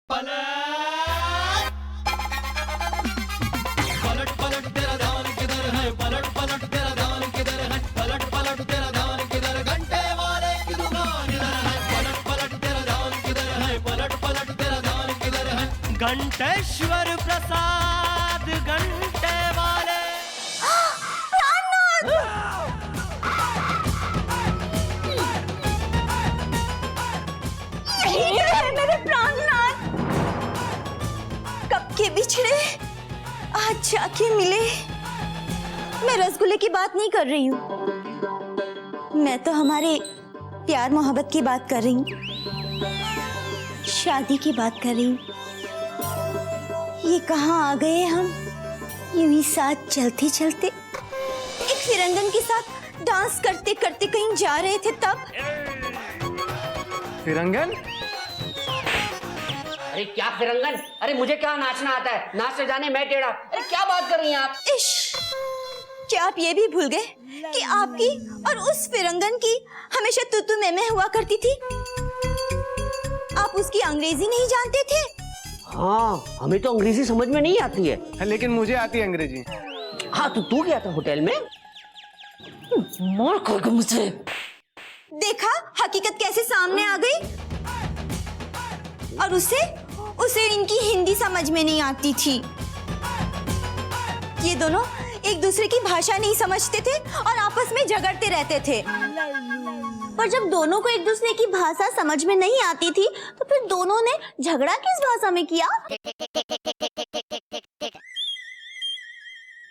पलट पलट पलट तेरा ध्यान किधर है, पलट पलट तेरा ध्यान किधर है, पलट पलट तेरा ध्यान किधर, घंटे वाले की दुकान इधर है, पलट पलट तेरा ध्यान किधर है, पलट पलट तेरा ध्यान किधर है। घंटेश्वर प्रसाद घंटे वाले। मेरे प्राणनाथ कब के बिछड़े आज जाके मिले। मैं रसगुल्ले की बात नहीं कर रही हूँ, मैं तो हमारे प्यार मोहब्बत की बात कर रही हूँ, शादी की बात कर रही हूँ। ये कहाँ आ गए हम, यूं ही साथ चलते चलते एक फिरंगन के साथ डांस करते करते कहीं जा रहे थे तब। फिरंगन? अरे क्या फिरंगन? अरे मुझे क्या नाचना आता है, नाच से जाने मैं टेढ़ा। अरे क्या बात कर रही हैं आप? इश, क्या आप ये भी भूल गए कि आपकी और उस फिरंगन की हमेशा तू मैं हुआ करती थी? आप उसकी अंग्रेजी नहीं जानते थे? हाँ, हमें तो अंग्रेजी समझ में नहीं आती है। लेकिन मुझे आती है अंग्रेजी। हाँ, तो तू गया था होटल में? मार खाएगा मुझे। देखा हकीकत कैसे सामने आ गई। और उसे इनकी हिंदी समझ में नहीं आती थी। ये दोनों एक दूसरे की भाषा नहीं समझते थे और आपस में झगड़ते रहते थे। पर जब दोनों को एक दूसरे की भाषा समझ में नहीं आती थी तो फिर दोनों ने झगड़ा किस भाषा में किया?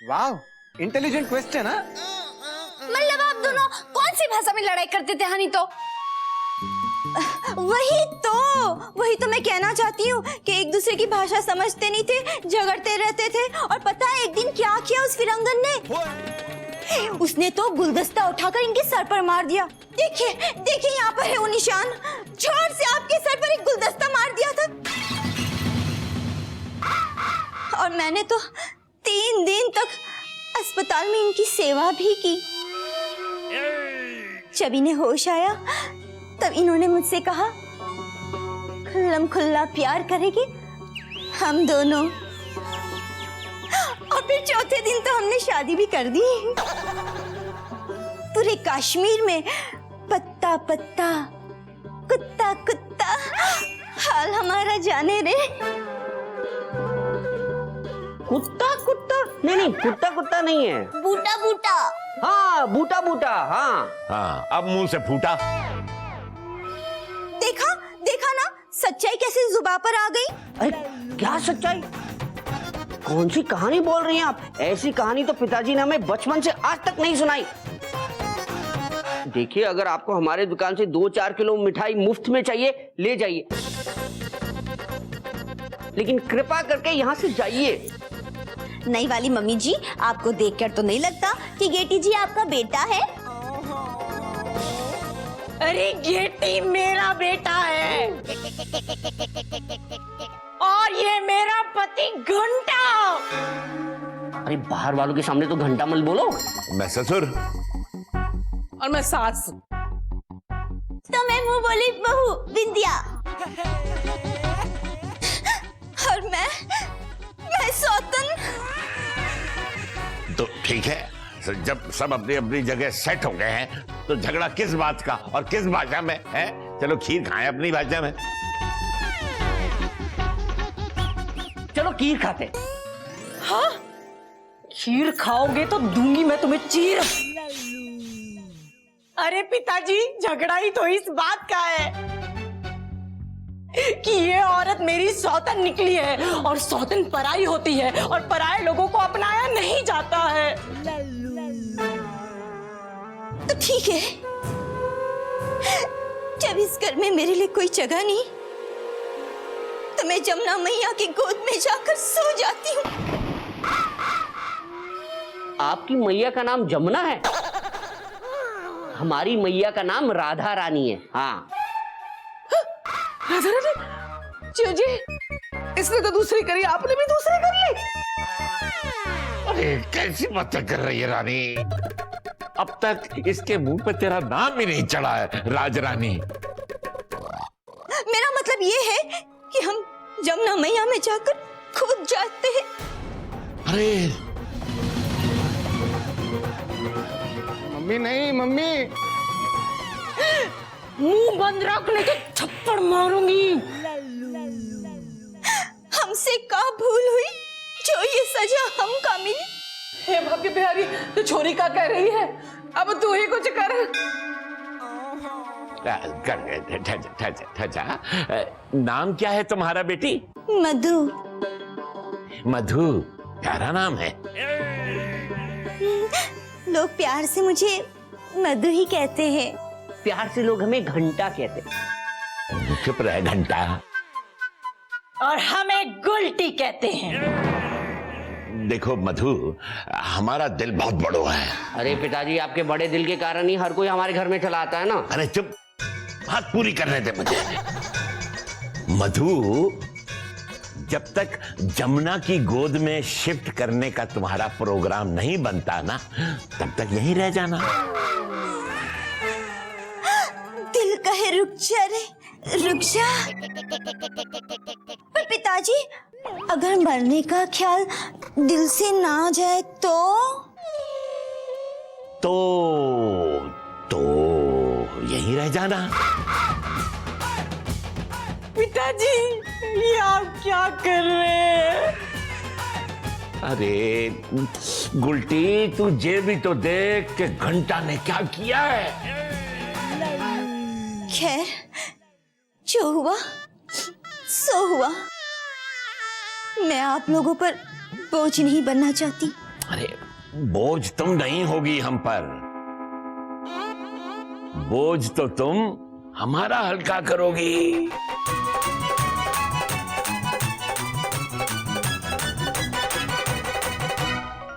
वाह, इंटेलिजेंट क्वेश्चन। हाँ, मतलब आप दोनों कौन सी भाषा में लड़ाई करते थे हनी? तो वही तो मैं कहना चाहती हूँ कि एक दूसरे की भाषा समझते नहीं थे, झगड़ते रहते थे। और पता है एक दिन क्या किया उस फिरंगन ने? उसने तो गुलदस्ता उठाकर इनके सर पर मार दिया। देखिए देखिए यहाँ पर है वो निशान, जोर से आपके सर पर एक गुलदस्ता मार दिया था। और मैंने तो 3 दिन तक अस्पताल में इनकी सेवा भी की। जब इन्हें होश आया तब इन्होंने मुझसे कहा खुल्लम खुल्ला प्यार करेगी हम दोनों। और फिर चौथे दिन तो हमने शादी भी कर दी। पूरे कश्मीर में पत्ता पत्ता कुत्ता कुत्ता हाल हमारा जाने रे। कुत्ता कुत्ता? नहीं, कुत्ता कुत्ता नहीं है, बूटा बूटा। हाँ, बूटा बूटा। हाँ, अब मुंह से फूटा। देखा ना सच्चाई कैसे जुबान पर आ गई। अरे क्या सच्चाई? कौन सी कहानी बोल रही हैं आप? ऐसी कहानी तो पिताजी ने हमें बचपन से आज तक नहीं सुनाई। देखिए, अगर आपको हमारे दुकान से 2-4 किलो मिठाई मुफ्त में चाहिए ले जाइए, लेकिन कृपा करके यहाँ से जाइए। नई वाली मम्मी जी, आपको देखकर तो नहीं लगता कि गेटी जी आपका बेटा है? अरे गेटी मेरा बेटा है और ये मेरा पति घंटा। अरे बाहर वालों के सामने तो घंटा मत बोलो। मैं ससुर और मैं सास। तो मैं मुंह बोली बहू बिंदिया। और मैं सौतन। तो ठीक है, जब सब अपनी अपनी जगह सेट हो गए हैं तो झगड़ा किस बात का और किस भाषा में है? चलो खीर खाएं अपनी भाषा में। चलो खीर खाते। हाँ, खीर खाओगे तो दूंगी मैं तुम्हें चीर। अरे पिताजी, झगड़ा ही तो इस बात का है कि ये औरत मेरी सौतन निकली है और सौतन पराई होती है और पराये लोगों को अपनाया नहीं जाता है। तो ठीक है, जब इस घर में मेरे लिए कोई जगह नहीं तो मैं जमुना मैया की गोद में जाकर सो जाती हूँ। आपकी मैया का नाम जमुना है? हमारी मैया का नाम राधा रानी है। हाँ, राधा रानी? जी जी, इसने तो दूसरी करी, आपने भी दूसरी कर ली। अरे कैसी बातें कर रही है रानी? अब तक इसके मुंह पे तेरा नाम ही नहीं चढ़ा है, राजरानी। मेरा मतलब ये है कि हम जमुना मैया में जाकर कूद जाते हैं। अरे मम्मी नहीं, मम्मी। मुंह बंद रख नहीं तो थप्पड़ मारूंगी। हमसे का भूल हुई जो ये सजा हमका मिली? हे भाग्य बिहारी, तू छोरी का कह रही है? अब तू ही कुछ कर। ठजा, नाम क्या है तुम्हारा बेटी? मधु। मधु, प्यारा नाम है। लोग प्यार से मुझे मधु ही कहते हैं। प्यार से लोग हमें घंटा कहते हैं। चुप रहे घंटा। और हमें गुलटी कहते हैं। देखो मधु, हमारा दिल बहुत बड़ा है। अरे पिताजी, आपके बड़े दिल के कारण ही हर कोई हमारे घर में चला आता है ना। अरे चुप, बात पूरी करने दे मुझे। मधु, जब तक जमुना की गोद में शिफ्ट करने का तुम्हारा प्रोग्राम नहीं बनता ना, तब तक यहीं रह जाना। दिल कहे रुक जा रे, रुक जा। पर पिताजी, अगर मरने का ख्याल दिल से ना जाए तो यहीं रह जाना। पिताजी, ये आप क्या कर रहे हैं? अरे गुलटी, तू ये भी तो देख कि घंटा ने क्या किया है। खैर, जो हुआ सो हुआ। मैं आप लोगों पर बोझ नहीं बनना चाहती। अरे बोझ तुम नहीं होगी हम पर, बोझ तो तुम हमारा हल्का करोगी।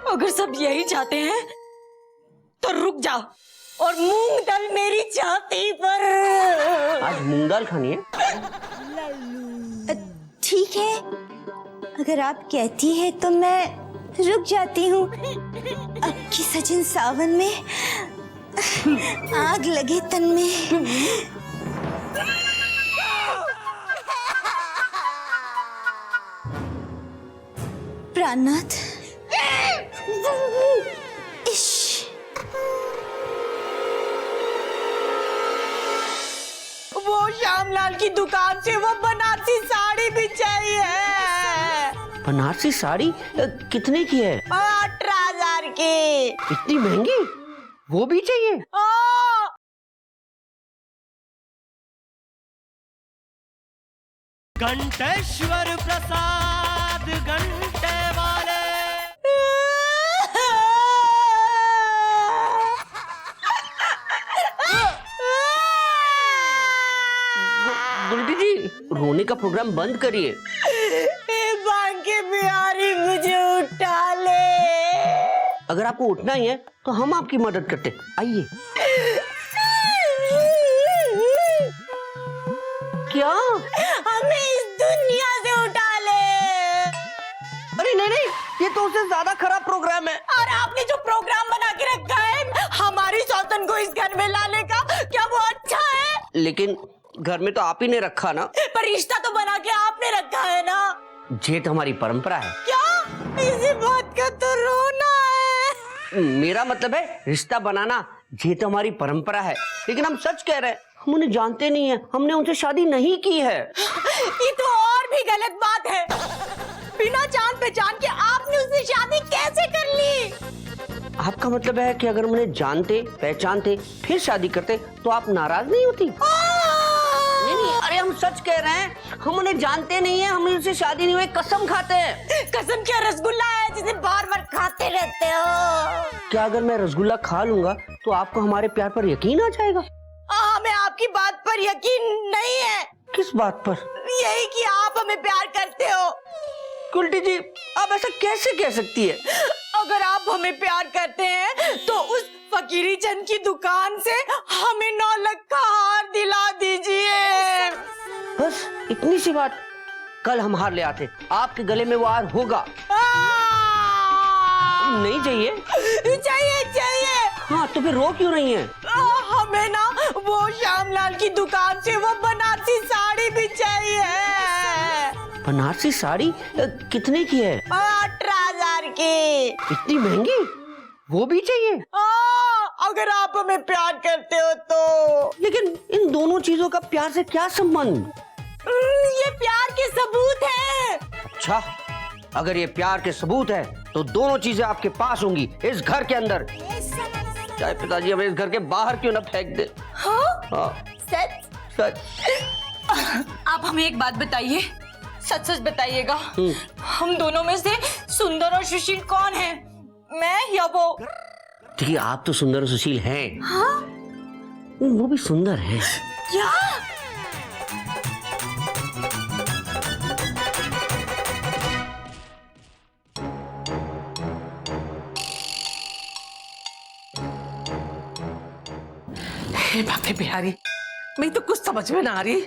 अगर सब यही चाहते हैं तो रुक जाओ और मूंग डाल मेरी छाती पर। आज मूंग दाल खानी है? ठीक है, अगर आप कहती है तो मैं रुक जाती हूँ। अब की सजन सावन में आग लगे तन में। प्राणनाथ, इश। वो श्यामलाल की दुकान से वो बनारसी साड़ी भी चाहिए। बनारसी साड़ी कितने की है? 18,000 की। इतनी महंगी? वो भी चाहिए? घंटेश्वर प्रसाद घंटे वाले। गुलटी जी, रोने का प्रोग्राम बंद करिए। बांके बिहारी, मुझे उठा ले। अगर आपको उठना ही है तो हम आपकी मदद करते, आइए। क्या? हमें इस दुनिया से उठा ले। अरे नहीं नहीं, ये तो उससे ज्यादा खराब प्रोग्राम है। और आपने जो प्रोग्राम बना के रखा है हमारी सौतन को इस घर में लाने का, क्या वो अच्छा है? लेकिन घर में तो आप ही ने रखा ना। पर रिश्ता तो बना के आपने रखा है ना। ये तो हमारी परंपरा है। क्या? इसी बात का तो रोना है। मेरा मतलब है रिश्ता बनाना, ये तो हमारी परंपरा है। लेकिन हम सच कह रहे हैं, हम उन्हें जानते नहीं है, हमने उनसे शादी नहीं की है। ये तो और भी गलत बात है। बिना जान पहचान के आपने उससे शादी कैसे कर ली? आपका मतलब है कि अगर हम उन्हें जानते पहचानते फिर शादी करते तो आप नाराज नहीं होती? नहीं नहीं, अरे हम सच कह रहे हैं, हम उन्हें जानते नहीं है, हम उनसे शादी नहीं हुई, कसम खाते हैं। कसम क्या रसगुल्ला है जिसे बार बार खाते रहते हो? क्या अगर मैं रसगुल्ला खा लूंगा तो आपको हमारे प्यार पर यकीन आ जाएगा? हमें आपकी बात पर यकीन नहीं है। किस बात पर? यही कि आप हमें प्यार करते हो। कुल्टी जी, आप ऐसा कैसे कह सकती है? अगर आप हमें प्यार करते हैं तो उस फकीरी चंद की दुकान से हमें 9 लाख का हार दिला दीजिए। बस इतनी सी बात। कल हम हार ले आते, आपके गले में वो हार होगा। नहीं चाहिए? चाहिए चाहिए। हाँ, तो फिर रो क्यों रही है? हमें ना वो श्यामलाल की दुकान से वो बनारसी साड़ी भी चाहिए। बनारसी साड़ी कितने की है? 18,000 की। इतनी महंगी? वो भी चाहिए? अगर आप हमें प्यार करते हो तो। लेकिन इन दोनों चीजों का प्यार से क्या संबंध? ये प्यार के सबूत है। अच्छा, अगर ये प्यार के सबूत है तो दोनों चीजें आपके पास होंगी, इस घर के अंदर। चाहे पिताजी हमें इस घर के बाहर क्यों ना फेंक दे। हाँ, सच? सच। आप हमें एक बात बताइए, सच सच बताइएगा, हम दोनों में से सुंदर और सुशील कौन है, मैं या वो? देखिए, आप तो सुंदर और सुशील हैं। हाँ? वो भी सुंदर है। क्या? हे बाके बिहारी, मैं तो कुछ समझ में ना आ रही,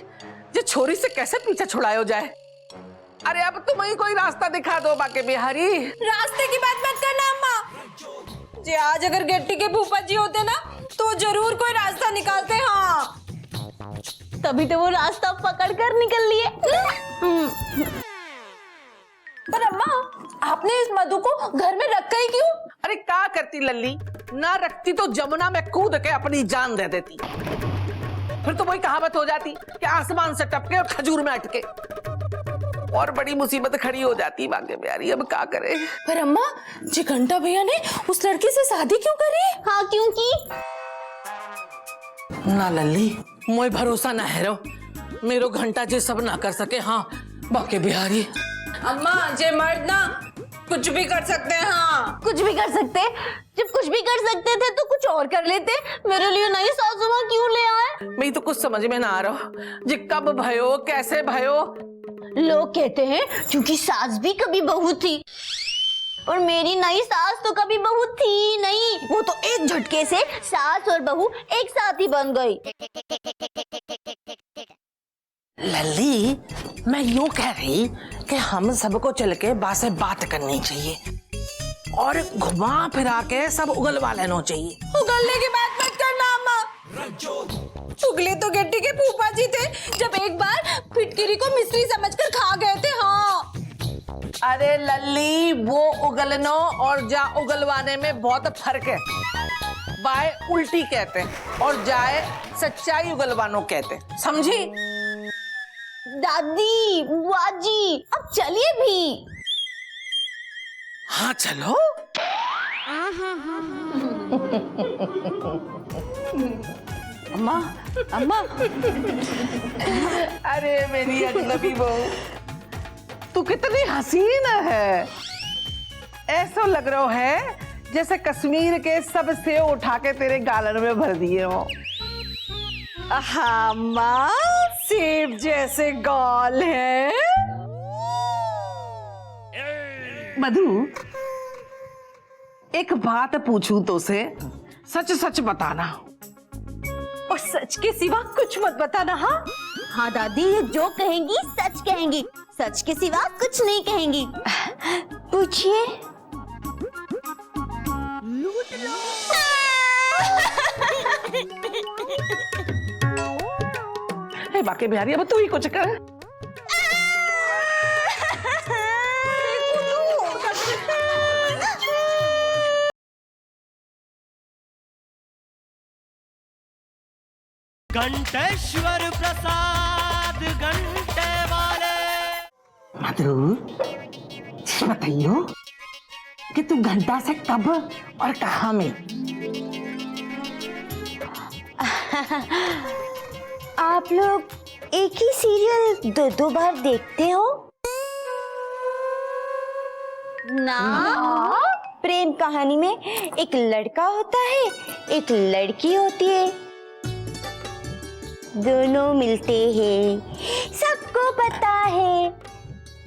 ये छोरी से कैसे पीछे छुड़ायो जाए। अरे अब तुम ही कोई रास्ता दिखा दो बाके बिहारी। रास्ते की बात मत करना अम्मा जी, आज अगर गेट्टी के फूफा जी होते ना तो जरूर कोई रास्ता निकालते। हाँ, तभी तो वो रास्ता पकड़ कर निकल लिए। पर अम्मा, आपने इस मधु को घर में रखा ही क्यों? अरे क्या करती लल्ली, ना रखती तो जमुना में कूद के अपनी जान दे देती। फिर तो वही कहावत हो जाती कि आसमान से टपके और खजूर में अटके, और बड़ी मुसीबत खड़ी हो जाती। बाके बिहारी अब क्या करे। पर अम्मा जी, घंटा भैया ने उस लड़की से शादी क्यों करी? हाँ, क्योंकि ना लल्ली, मोए भरोसा ना है रो, मेरो घंटा जे सब ना कर सके। हाँ बाके बिहारी। अम्मा, जे मर्द ना कुछ भी कर सकते हैं। हाँ, कुछ भी कर सकते। जब कुछ भी कर सकते थे तो कुछ और कर लेते। मेरे लिए नई सासू माँ क्यों ले आए? मैं तो कुछ समझ में ना आ रहा जी, कब भयो, कैसे भयो। लोग कहते हैं क्योंकि सास भी कभी बहू थी, और मेरी नई सास तो कभी बहू थी नहीं, वो तो एक झटके से सास और बहू एक साथ ही बन गई। लल्ली, मैं यूं कह रही कि हम सबको चल के बात बात करनी चाहिए और घुमा फिरा के सब उगलवा लेना चाहिए। उगलने की बात मत करना अम्मा, चुगली तो गेट्टी के फूफा जी थे, जब एक बार फिटकिरी को मिस्त्री समझकर खा गए थे। हाँ, अरे लल्ली, वो उगलनो और जा उगलवाने में बहुत फर्क है। बाय उल्टी कहते हैं और जाए सच्चाई उगलवानो कहते, समझी? दादी, बुआ जी, अब चलिए भी। हाँ चलो। अम्मा, अम्मा, अरे मेरी अजनबी बहू, तू कितनी हसीन है। ऐसा लग रहा है जैसे कश्मीर के सब सेब उठा के तेरे गालन में भर दिए हो। हाँ अम्मा, सेब जैसे गाल है। मधु, एक बात पूछूं तो से, सच सच बताना और सच के सिवा कुछ मत बताना। हाँ, हाँ दादी, ये जो कहेंगी सच कहेंगी, सच के सिवा कुछ नहीं कहेंगी। पूछिए। हे बाके बिहारी, अब तू ही कुछ कर। घंटेश्वर प्रसाद घंटे वाले। मधु, बताइयो कि तू घंटा से कब और कहाँ मिली? आप लोग एक ही सीरियल दो दो बार देखते हो ना? प्रेम कहानी में एक लड़का होता है, एक लड़की होती है, दोनों मिलते हैं, सबको पता है।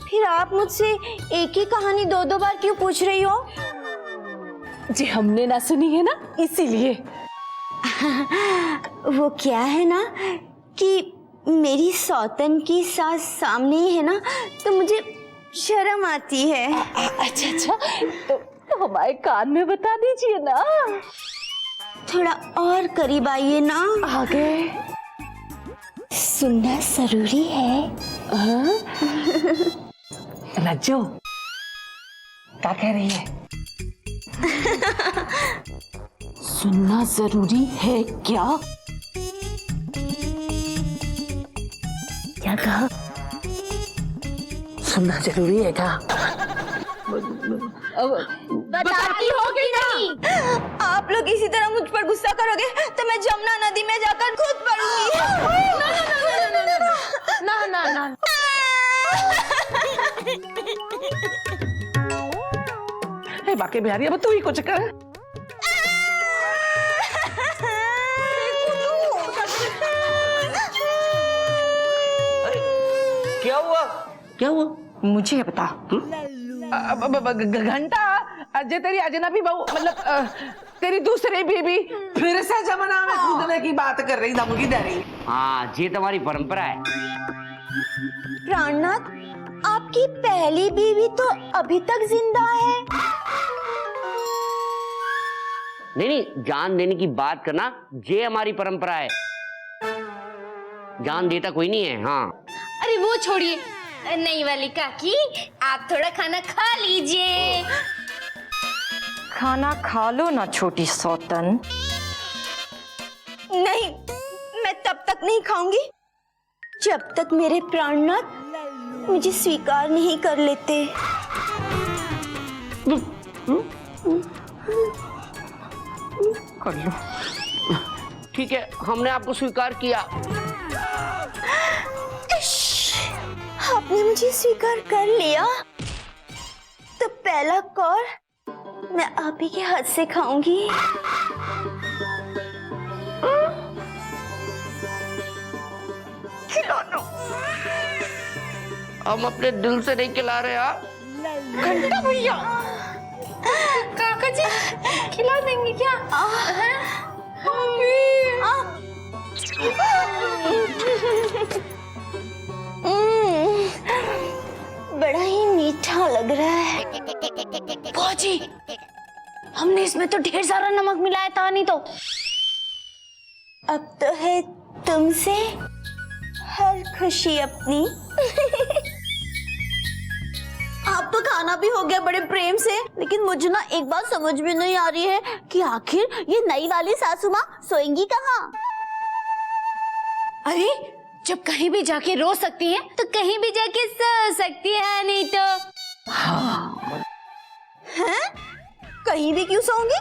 फिर आप मुझसे एक ही कहानी दो दो बार क्यों पूछ रही हो? जी हमने ना सुनी है ना, इसीलिए। वो क्या है ना कि मेरी सौतन की सास सामने ही है ना, तो मुझे शर्म आती है। अच्छा अच्छा, तो हमारे कान में बता दीजिए ना। थोड़ा और करीब आइए ना। आगे सुनना जरूरी है। लज्जो क्या कह रही है? सुनना जरूरी है क्या? क्या कहा? सुनना जरूरी है क्या? बताती होगी नहीं। आप लोग इसी तरह मुझ पर गुस्सा करोगे तो मैं जमुना नदी में जाकर खुद पड़ूंगी। ना ना ना हे बाकी बिहारी, अब तू ही कुछ कर। क्या हुआ? क्या हुआ? मुझे बता। घंटा अजय, तेरी अजनबी बहू मतलब तेरी दूसरी बीबी फिर से जमुना में कूदने की बात कर रही, धमकी दे रही। हाँ, ये तुम्हारी परंपरा है। प्राणनाथ, आपकी पहली बीवी तो अभी तक जिंदा है। नहीं नहीं, जान देने की बात करना ये हमारी परंपरा है। जान देता कोई नहीं है। हाँ, अरे वो छोड़िए, नहीं वाली काकी, आप थोड़ा खाना खा लीजिए। खाना खा लो ना छोटी सौतन। नहीं, मैं तब तक नहीं खाऊंगी जब तक मेरे प्राणनाथ मुझे स्वीकार नहीं कर लेते। कर लो। ठीक है, हमने आपको स्वीकार किया। आपने मुझे स्वीकार कर लिया तो पहला कौर मैं आप ही के हाथ से खाऊंगी। खिला दो। हम अपने दिल से नहीं खिला रहे। हाँ, घंटा भैया, काका जी खिला देंगे क्या? बड़ा ही मीठा लग रहा है। फौजी, हमने इसमें तो ढेर सारा नमक मिलाया था, नहीं तो। अब तो है तुमसे हर खुशी अपनी। आप तो खाना भी हो गया बड़े प्रेम से, लेकिन मुझे ना एक बात समझ में नहीं आ रही है कि आखिर ये नई वाली सासू माँ सोएंगी कहाँ? अरे, जब कहीं भी जाके रो सकती हैं, तो कहीं भी जाके सो सकती है, नहीं तो। हैं? कहीं भी क्यों सोऊंगी?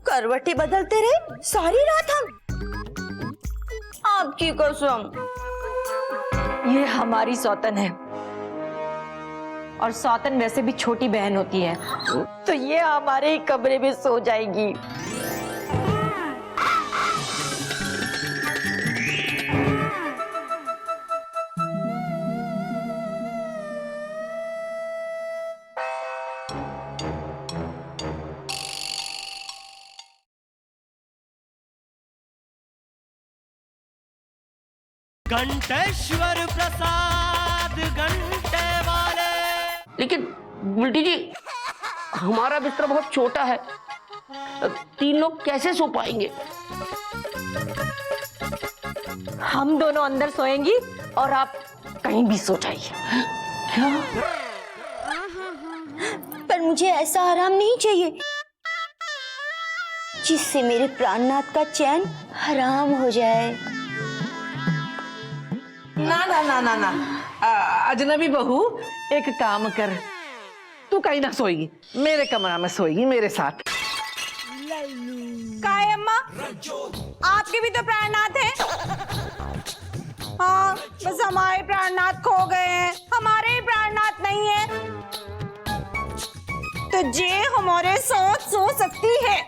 करवटें बदलते रहे सारी रात हम। आपकी कसम। ये हमारी सौतन है, और सौतन वैसे भी छोटी बहन होती है, तो ये हमारे ही कमरे में सो जाएगी। घंटेश्वर प्रसाद घंटे वाले। लेकिन बुल्टी जी, हमारा बिस्तर बहुत छोटा है, 3 लोग कैसे सो पाएंगे? हम दोनों अंदर सोएंगी और आप कहीं भी सो जाइए। क्या? पर मुझे ऐसा आराम नहीं चाहिए जिससे मेरे प्राणनाथ का चैन हराम हो जाए। ना ना ना ना ना, अजनबी बहू, एक काम कर, तू कहीं ना सोएगी, मेरे कमरा में सोएगी मेरे साथ। काय अम्मा, आपके भी तो प्राणनाथ हैं। हाँ, बस हमारे प्राणनाथ खो गए हैं, हमारे ही प्राणनाथ नहीं है, तो जे हमारे साथ सो सकती है।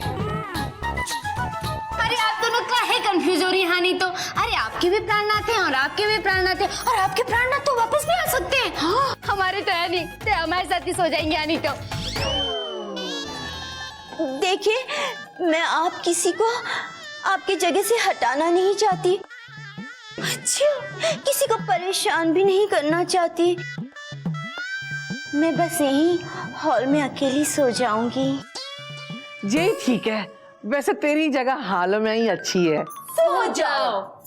अरे आप दोनों काहे कंफ्यूज हो रही है, नहीं तो। अरे आपके भी प्राणनाथ हैं और आपके भी प्राणनाथ हैं, और आपके प्राणनाथ तो वापस भी आ सकते हैं। हाँ, हमारे तो है नहीं, तो हमारे साथ ही सो जाएंगे, नहीं तो। देखिए, मैं आप किसी को आपकी जगह से हटाना नहीं चाहती। अच्छा, किसी को परेशान भी नहीं करना चाहती। मैं बस यहीं हॉल में अकेली सो जाऊंगी। ये ठीक है, वैसे तेरी जगह हाल में ही अच्छी है। सो जाओ।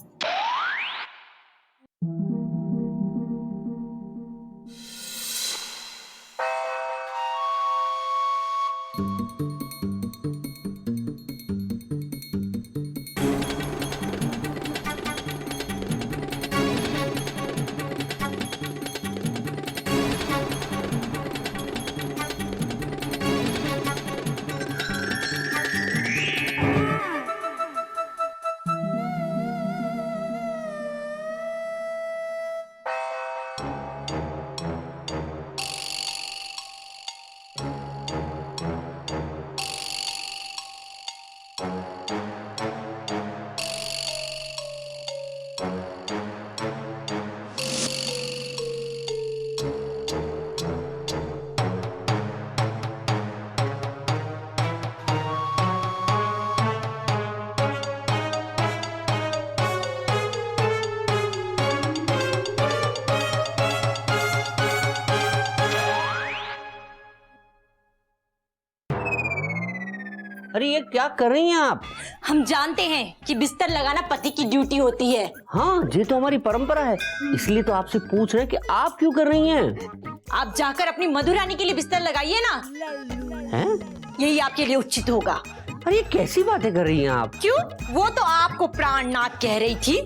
अरे ये क्या कर रही हैं आप? हम जानते हैं कि बिस्तर लगाना पति की ड्यूटी होती है। हाँ, ये तो हमारी परंपरा है, इसलिए तो आपसे पूछ रहे हैं कि आप क्यों कर रही हैं? आप जाकर अपनी मधुरानी के लिए बिस्तर लगाइए ना, हैं? यही आपके लिए उचित होगा। अरे ये कैसी बातें कर रही हैं आप? क्यों? वो तो आपको प्राणनाथ कह रही थी।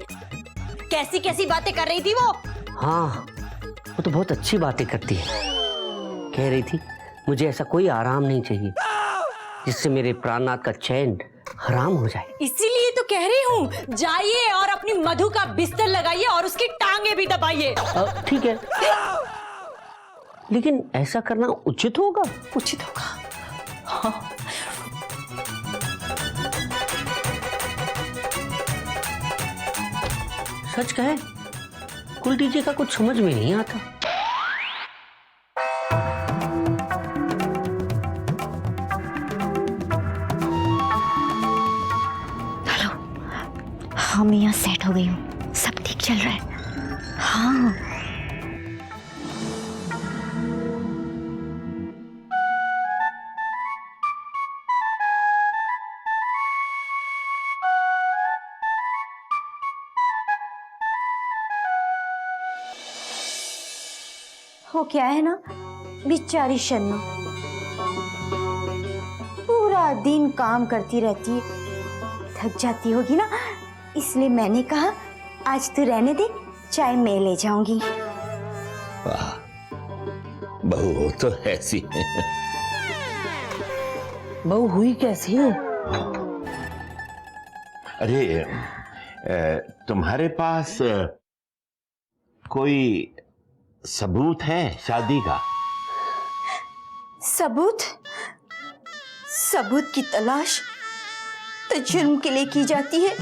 कैसी कैसी बातें कर रही थी वो? हाँ, वो तो बहुत अच्छी बातें करती है। कह रही थी मुझे ऐसा कोई आराम नहीं चाहिए जिससे मेरे प्राणनाथ का चैन हराम हो जाए। इसीलिए तो कह रही हूँ, जाइए और अपनी मधु का बिस्तर लगाइए और उसकी टांगे भी दबाइए। ठीक है, लेकिन ऐसा करना उचित होगा? उचित होगा, हाँ। सच कहे कुलटी जी का कुछ समझ में नहीं आता। हाँ मैं यहाँ सेट हो गई हूँ, सब ठीक चल रहा है। हाँ वो क्या है ना, बेचारी शन्नू पूरा दिन काम करती रहती है, थक जाती होगी ना, इसलिए मैंने कहा आज तू रहने दे, चाय मैं ले जाऊंगी। वाह, बहू हो तो ऐसी है। बहू हुई कैसी है? अरे तुम्हारे पास कोई सबूत है शादी का? सबूत? सबूत की तलाश तो जुर्म के लिए की जाती है,